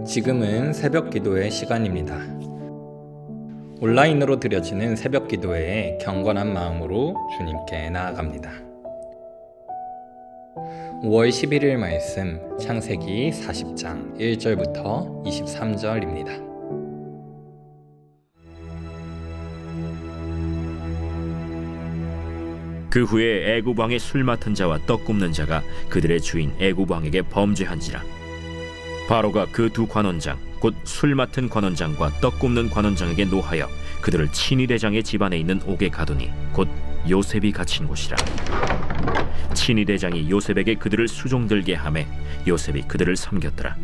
지금은 새벽 기도의 시간입니다. 온라인으로 드려지는 새벽 기도회에 경건한 마음으로 주님께 나아갑니다. 5월 11일 말씀 창세기 40장 1절부터 23절입니다. 그 후에 애굽 왕의 술 맡은 자와 떡 굽는 자가 그들의 주인 애굽 왕에게 범죄한지라. 바로가 그 두 관원장 곧 술 맡은 관원장과 떡 굽는 관원장에게 노하여 그들을 친위대장의 집안에 있는 옥에 가두니 곧 요셉이 갇힌 곳이라. 친위대장이 요셉에게 그들을 수종들게 하매 요셉이 그들을 섬겼더라.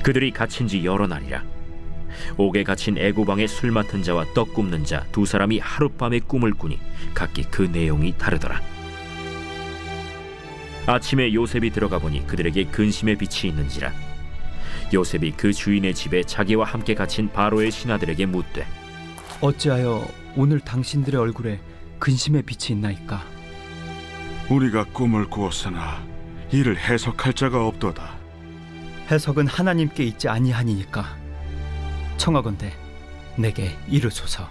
그들이 갇힌 지 여러 날이라. 옥에 갇힌 애굽 왕의 술 맡은 자와 떡 굽는 자 두 사람이 하룻밤에 꿈을 꾸니 각기 그 내용이 다르더라. 아침에 요셉이 들어가 보니 그들에게 근심의 빛이 있는지라. 요셉이 그 주인의 집에 자기와 함께 갇힌 바로의 신하들에게 묻되 어찌하여 오늘 당신들의 얼굴에 근심의 빛이 있나이까? 우리가 꿈을 꾸었으나 이를 해석할 자가 없도다. 해석은 하나님께 있지 아니하니까 청하건대 내게 이르소서.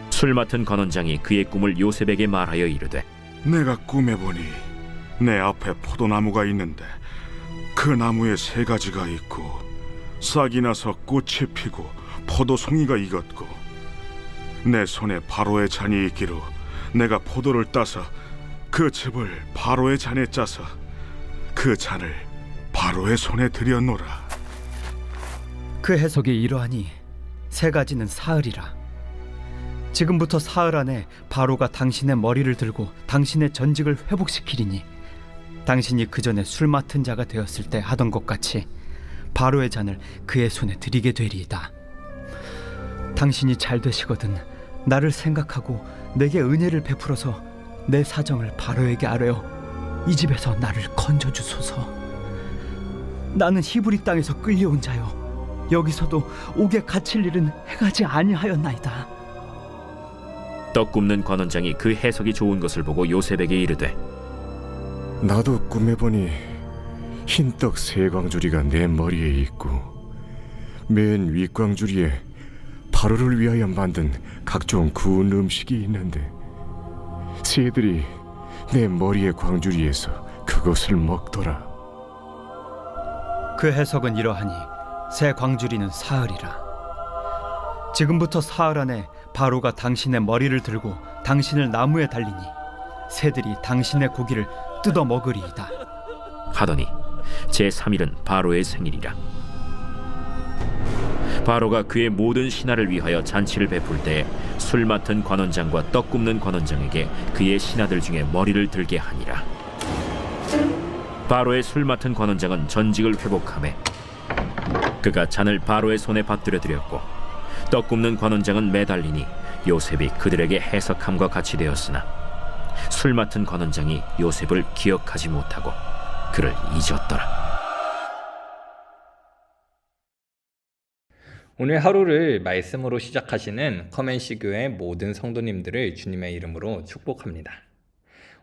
술 맡은 관원장이 그의 꿈을 요셉에게 말하여 이르되 내가 꿈에 보니 내 앞에 포도나무가 있는데 그 나무에 세 가지가 있고 싹이 나서 꽃이 피고 포도송이가 익었고 내 손에 바로의 잔이 있기로 내가 포도를 따서 그 즙을 바로의 잔에 짜서 그 잔을 바로의 손에 들여놓으라. 그 해석이 이러하니 세 가지는 사흘이라. 지금부터 사흘 안에 바로가 당신의 머리를 들고 당신의 전직을 회복시키리니 당신이 그 전에 술 맡은 자가 되었을 때 하던 것 같이 바로의 잔을 그의 손에 드리게 되리이다. 당신이 잘 되시거든 나를 생각하고 내게 은혜를 베풀어서 내 사정을 바로에게 아뢰어 이 집에서 나를 건져주소서. 나는 히브리 땅에서 끌려온 자요 여기서도 옥에 갇힐 일은 행하지 아니하였나이다. 떡 굽는 관원장이 그 해석이 좋은 것을 보고 요셉에게 이르되 나도 꿈에 보니 흰떡 세 광주리가 내 머리에 있고 맨 윗광주리에 바로를 위하여 만든 각종 구운 음식이 있는데 새들이 내 머리의 광주리에서 그것을 먹더라. 그 해석은 이러하니 새 광주리는 사흘이라. 지금부터 사흘 안에 바로가 당신의 머리를 들고 당신을 나무에 달리니 새들이 당신의 고기를 뜯어 먹으리이다. 하더니 제3일은 바로의 생일이라. 바로가 그의 모든 신하를 위하여 잔치를 베풀 때에 술 맡은 관원장과 떡 굽는 관원장에게 그의 신하들 중에 머리를 들게 하니라. 바로의 술 맡은 관원장은 전직을 회복하매 그가 잔을 바로의 손에 받들어 드렸고 떡 굽는 관원장은 매달리니 요셉이 그들에게 해석함과 같이 되었으나 술 맡은 관원장이 요셉을 기억하지 못하고 그를 잊었더라. 오늘 하루를 말씀으로 시작하시는 커맨시 교회 모든 성도님들을 주님의 이름으로 축복합니다.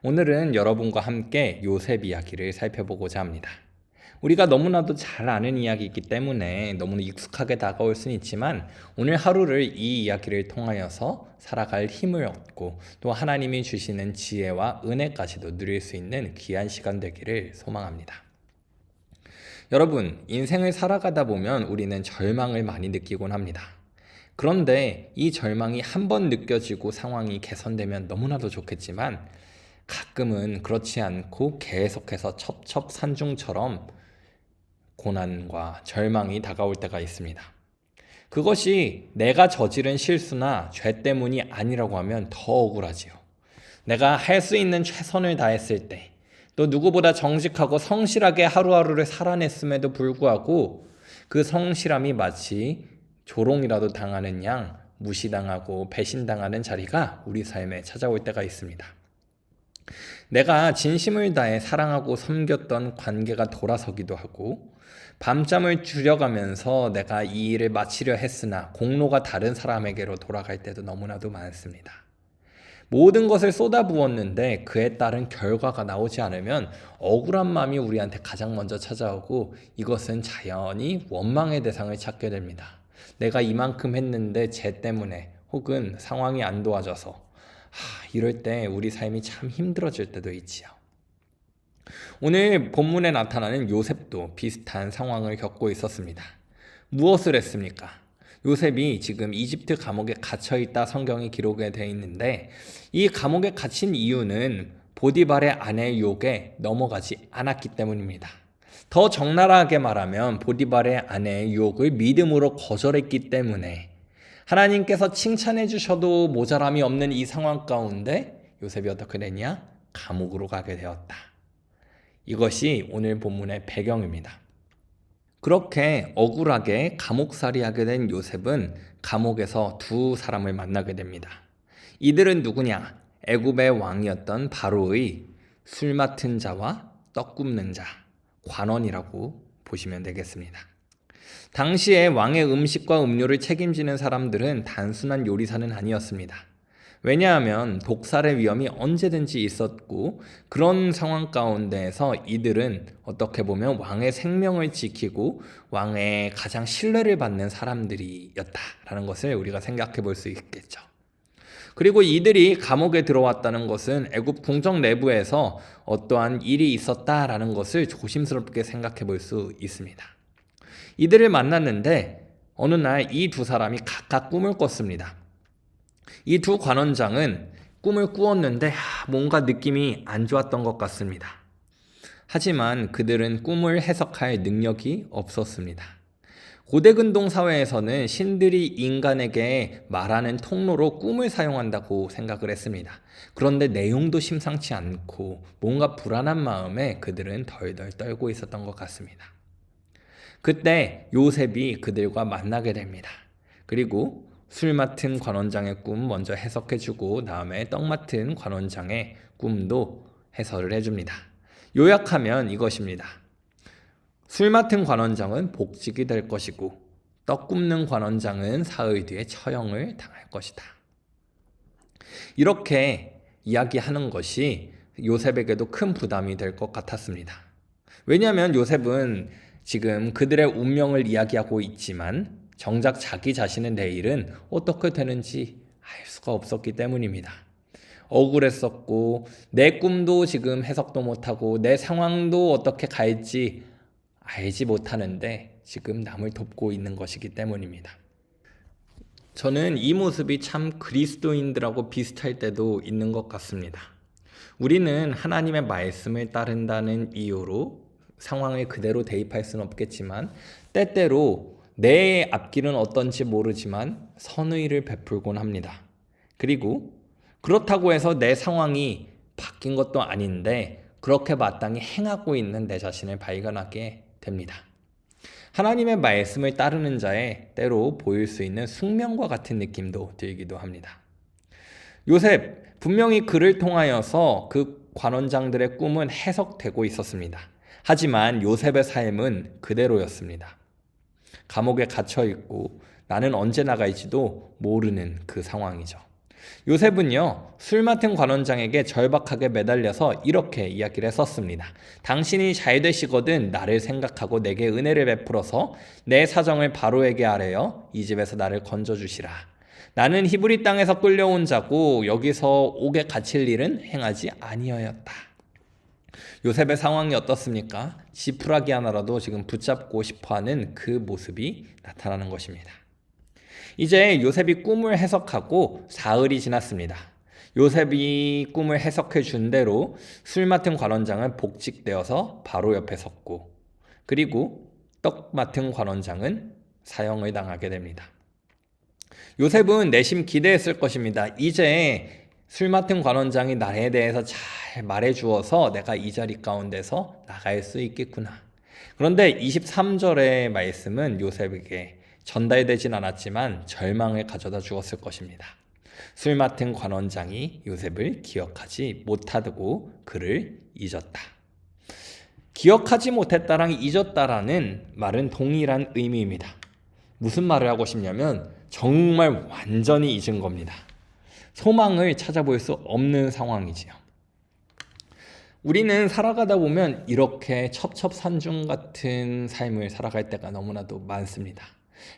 오늘은 여러분과 함께 요셉 이야기를 살펴보고자 합니다. 우리가 너무나도 잘 아는 이야기이기 때문에 너무나 익숙하게 다가올 수는 있지만 오늘 하루를 이 이야기를 통하여서 살아갈 힘을 얻고 또 하나님이 주시는 지혜와 은혜까지도 누릴 수 있는 귀한 시간 되기를 소망합니다. 여러분, 인생을 살아가다 보면 우리는 절망을 많이 느끼곤 합니다. 그런데 이 절망이 한 번 느껴지고 상황이 개선되면 너무나도 좋겠지만 가끔은 그렇지 않고 계속해서 첩첩산중처럼 고난과 절망이 다가올 때가 있습니다. 그것이 내가 저지른 실수나 죄 때문이 아니라고 하면 더 억울하지요. 내가 할 수 있는 최선을 다했을 때, 또 누구보다 정직하고 성실하게 하루하루를 살아냈음에도 불구하고 그 성실함이 마치 조롱이라도 당하는 양 무시당하고 배신당하는 자리가 우리 삶에 찾아올 때가 있습니다. 내가 진심을 다해 사랑하고 섬겼던 관계가 돌아서기도 하고 밤잠을 줄여가면서 내가 이 일을 마치려 했으나 공로가 다른 사람에게로 돌아갈 때도 너무나도 많습니다. 모든 것을 쏟아부었는데 그에 따른 결과가 나오지 않으면 억울한 마음이 우리한테 가장 먼저 찾아오고 이것은 자연히 원망의 대상을 찾게 됩니다. 내가 이만큼 했는데 쟤 때문에 혹은 상황이 안 도와줘서 이럴 때 우리 삶이 참 힘들어질 때도 있지요. 오늘 본문에 나타나는 요셉도 비슷한 상황을 겪고 있었습니다. 무엇을 했습니까? 요셉이 지금 이집트 감옥에 갇혀있다 성경이 기록에 되어 있는데 이 감옥에 갇힌 이유는 보디발의 아내의 유혹에 넘어가지 않았기 때문입니다. 더 적나라하게 말하면 보디발의 아내의 유혹을 믿음으로 거절했기 때문에 하나님께서 칭찬해 주셔도 모자람이 없는 이 상황 가운데 요셉이 어떻게 되냐? 감옥으로 가게 되었다. 이것이 오늘 본문의 배경입니다. 그렇게 억울하게 감옥살이하게 된 요셉은 감옥에서 두 사람을 만나게 됩니다. 이들은 누구냐? 애굽의 왕이었던 바로의 술 맡은 자와 떡 굽는 자, 관원이라고 보시면 되겠습니다. 당시에 왕의 음식과 음료를 책임지는 사람들은 단순한 요리사는 아니었습니다. 왜냐하면 독살의 위험이 언제든지 있었고 그런 상황 가운데에서 이들은 어떻게 보면 왕의 생명을 지키고 왕의 가장 신뢰를 받는 사람들이었다라는 것을 우리가 생각해 볼 수 있겠죠. 그리고 이들이 감옥에 들어왔다는 것은 애굽 궁정 내부에서 어떠한 일이 있었다라는 것을 조심스럽게 생각해 볼 수 있습니다. 이들을 만났는데 어느 날 이 두 사람이 각각 꿈을 꿨습니다. 이 두 관원장은 꿈을 꾸었는데 뭔가 느낌이 안 좋았던 것 같습니다. 하지만 그들은 꿈을 해석할 능력이 없었습니다. 고대 근동 사회에서는 신들이 인간에게 말하는 통로로 꿈을 사용한다고 생각을 했습니다. 그런데 내용도 심상치 않고 뭔가 불안한 마음에 그들은 덜덜 떨고 있었던 것 같습니다. 그때 요셉이 그들과 만나게 됩니다. 그리고 술 맡은 관원장의 꿈 먼저 해석해주고 다음에 떡 맡은 관원장의 꿈도 해설을 해줍니다. 요약하면 이것입니다. 술 맡은 관원장은 복직이 될 것이고 떡 굽는 관원장은 사흘 뒤에 처형을 당할 것이다. 이렇게 이야기하는 것이 요셉에게도 큰 부담이 될 것 같았습니다. 왜냐하면 요셉은 지금 그들의 운명을 이야기하고 있지만 정작 자기 자신의 내일은 어떻게 되는지 알 수가 없었기 때문입니다. 억울했었고 내 꿈도 지금 해석도 못하고 내 상황도 어떻게 갈지 알지 못하는데 지금 남을 돕고 있는 것이기 때문입니다. 저는 이 모습이 참 그리스도인들하고 비슷할 때도 있는 것 같습니다. 우리는 하나님의 말씀을 따른다는 이유로 상황을 그대로 대입할 수는 없겠지만 때때로 내 앞길은 어떤지 모르지만 선의를 베풀곤 합니다. 그리고 그렇다고 해서 내 상황이 바뀐 것도 아닌데 그렇게 마땅히 행하고 있는 내 자신을 발견하게 됩니다. 하나님의 말씀을 따르는 자의 때로 보일 수 있는 숙명과 같은 느낌도 들기도 합니다. 요셉, 분명히 그를 통하여서 그 관원장들의 꿈은 해석되고 있었습니다. 하지만 요셉의 삶은 그대로였습니다. 감옥에 갇혀있고 나는 언제 나갈지도 모르는 그 상황이죠. 요셉은요, 술 맡은 관원장에게 절박하게 매달려서 이렇게 이야기를 했었습니다. 당신이 잘 되시거든 나를 생각하고 내게 은혜를 베풀어서 내 사정을 바로에게 아뢰어 이 집에서 나를 건져주시라. 나는 히브리 땅에서 끌려온 자고 여기서 옥에 갇힐 일은 행하지 아니하였다. 요셉의 상황이 어떻습니까? 지푸라기 하나라도 지금 붙잡고 싶어하는 그 모습이 나타나는 것입니다. 이제 요셉이 꿈을 해석하고 사흘이 지났습니다. 요셉이 꿈을 해석해 준 대로 술 맡은 관원장은 복직되어서 바로 옆에 섰고 그리고 떡 맡은 관원장은 사형을 당하게 됩니다. 요셉은 내심 기대했을 것입니다. 이제 술 맡은 관원장이 나에 대해서 잘 말해주어서 내가 이 자리 가운데서 나갈 수 있겠구나. 그런데 23절의 말씀은 요셉에게 전달되진 않았지만 절망을 가져다 주었을 것입니다. 술 맡은 관원장이 요셉을 기억하지 못하고 그를 잊었다. 기억하지 못했다랑 잊었다라는 말은 동일한 의미입니다. 무슨 말을 하고 싶냐면 정말 완전히 잊은 겁니다. 소망을 찾아볼 수 없는 상황이지요. 우리는 살아가다 보면 이렇게 첩첩산중 같은 삶을 살아갈 때가 너무나도 많습니다.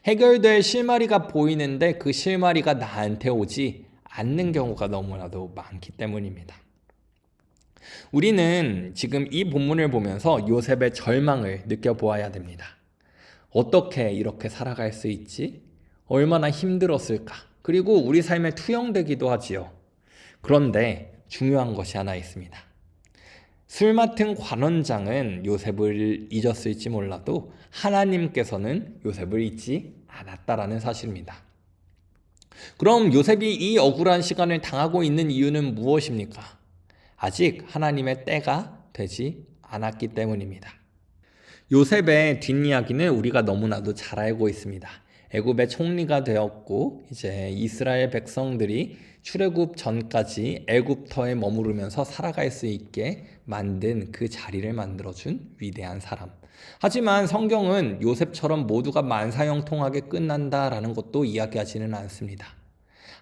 해결될 실마리가 보이는데 그 실마리가 나한테 오지 않는 경우가 너무나도 많기 때문입니다. 우리는 지금 이 본문을 보면서 요셉의 절망을 느껴보아야 됩니다. 어떻게 이렇게 살아갈 수 있지? 얼마나 힘들었을까? 그리고 우리 삶에 투영되기도 하지요. 그런데 중요한 것이 하나 있습니다. 술 맡은 관원장은 요셉을 잊었을지 몰라도 하나님께서는 요셉을 잊지 않았다라는 사실입니다. 그럼 요셉이 이 억울한 시간을 당하고 있는 이유는 무엇입니까? 아직 하나님의 때가 되지 않았기 때문입니다. 요셉의 뒷이야기는 우리가 너무나도 잘 알고 있습니다. 애굽의 총리가 되었고 이제 이스라엘 백성들이 출애굽 전까지 애굽터에 머무르면서 살아갈 수 있게 만든 그 자리를 만들어준 위대한 사람. 하지만 성경은 요셉처럼 모두가 만사형통하게 끝난다라는 것도 이야기하지는 않습니다.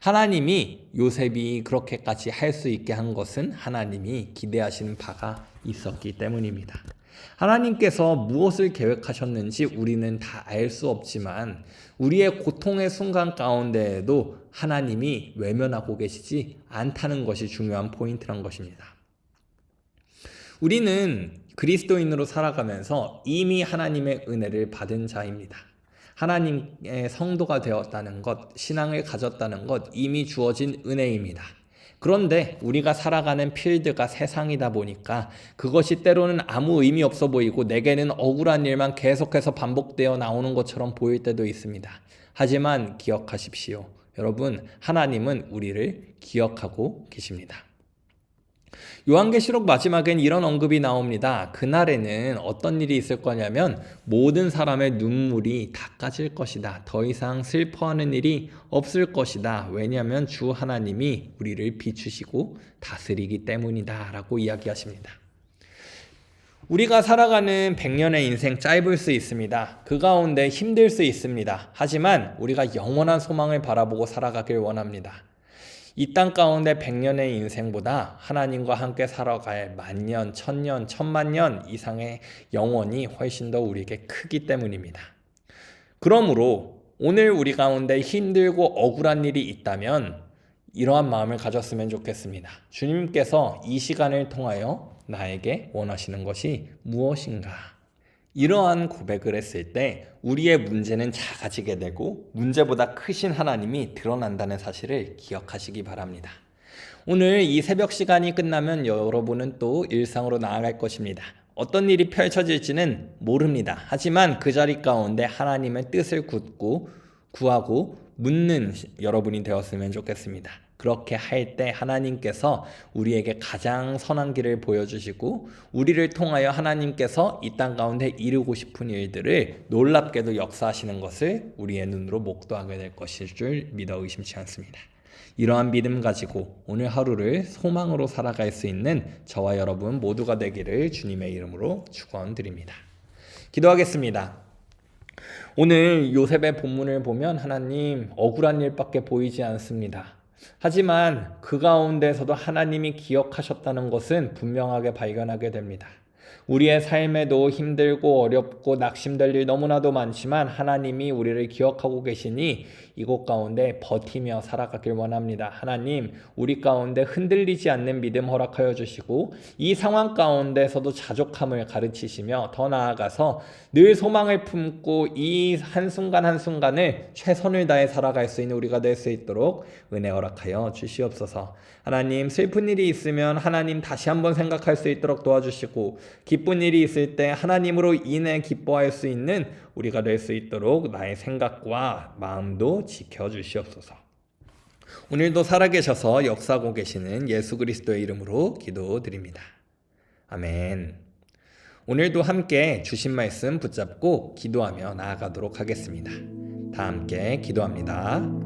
하나님이 요셉이 그렇게까지 할 수 있게 한 것은 하나님이 기대하시는 바가 있었기 때문입니다. 하나님께서 무엇을 계획하셨는지 우리는 다 알 수 없지만 우리의 고통의 순간 가운데에도 하나님이 외면하고 계시지 않다는 것이 중요한 포인트란 것입니다. 우리는 그리스도인으로 살아가면서 이미 하나님의 은혜를 받은 자입니다. 하나님의 성도가 되었다는 것, 신앙을 가졌다는 것 이미 주어진 은혜입니다. 그런데 우리가 살아가는 필드가 세상이다 보니까 그것이 때로는 아무 의미 없어 보이고 내게는 억울한 일만 계속해서 반복되어 나오는 것처럼 보일 때도 있습니다. 하지만 기억하십시오. 여러분, 하나님은 우리를 기억하고 계십니다. 요한계시록 마지막엔 이런 언급이 나옵니다. 그날에는 어떤 일이 있을 거냐면 모든 사람의 눈물이 닦아질 것이다. 더 이상 슬퍼하는 일이 없을 것이다. 왜냐하면 주 하나님이 우리를 비추시고 다스리기 때문이다 라고 이야기하십니다. 우리가 살아가는 100년의 인생 짧을 수 있습니다. 그 가운데 힘들 수 있습니다. 하지만 우리가 영원한 소망을 바라보고 살아가길 원합니다. 이 땅 가운데 100년의 인생보다 하나님과 함께 살아갈 만년, 천년, 천만년 이상의 영원이 훨씬 더 우리에게 크기 때문입니다. 그러므로 오늘 우리 가운데 힘들고 억울한 일이 있다면 이러한 마음을 가졌으면 좋겠습니다. 주님께서 이 시간을 통하여 나에게 원하시는 것이 무엇인가? 이러한 고백을 했을 때 우리의 문제는 작아지게 되고 문제보다 크신 하나님이 드러난다는 사실을 기억하시기 바랍니다. 오늘 이 새벽 시간이 끝나면 여러분은 또 일상으로 나아갈 것입니다. 어떤 일이 펼쳐질지는 모릅니다. 하지만 그 자리 가운데 하나님의 뜻을 구하고 묻는 여러분이 되었으면 좋겠습니다. 그렇게 할 때 하나님께서 우리에게 가장 선한 길을 보여주시고 우리를 통하여 하나님께서 이 땅 가운데 이루고 싶은 일들을 놀랍게도 역사하시는 것을 우리의 눈으로 목도하게 될 것일 줄 믿어 의심치 않습니다. 이러한 믿음 가지고 오늘 하루를 소망으로 살아갈 수 있는 저와 여러분 모두가 되기를 주님의 이름으로 축원드립니다. 기도하겠습니다. 오늘 요셉의 본문을 보면 하나님 억울한 일밖에 보이지 않습니다. 하지만 그 가운데서도 하나님이 기억하셨다는 것은 분명하게 발견하게 됩니다. 우리의 삶에도 힘들고 어렵고 낙심될 일 너무나도 많지만 하나님이 우리를 기억하고 계시니 이곳 가운데 버티며 살아가길 원합니다. 하나님, 우리 가운데 흔들리지 않는 믿음 허락하여 주시고 이 상황 가운데서도 자족함을 가르치시며 더 나아가서 늘 소망을 품고 이 한순간 한순간을 최선을 다해 살아갈 수 있는 우리가 될 수 있도록 은혜 허락하여 주시옵소서. 하나님, 슬픈 일이 있으면 하나님 다시 한번 생각할 수 있도록 도와주시고 기쁜 일이 있을 때 하나님으로 인해 기뻐할 수 있는 우리가 될 수 있도록 나의 생각과 마음도 지켜주시옵소서. 오늘도 살아계셔서 역사하고 계시는 예수 그리스도의 이름으로 기도드립니다. 아멘. 오늘도 함께 주신 말씀 붙잡고 기도하며 나아가도록 하겠습니다. 다 함께 기도합니다.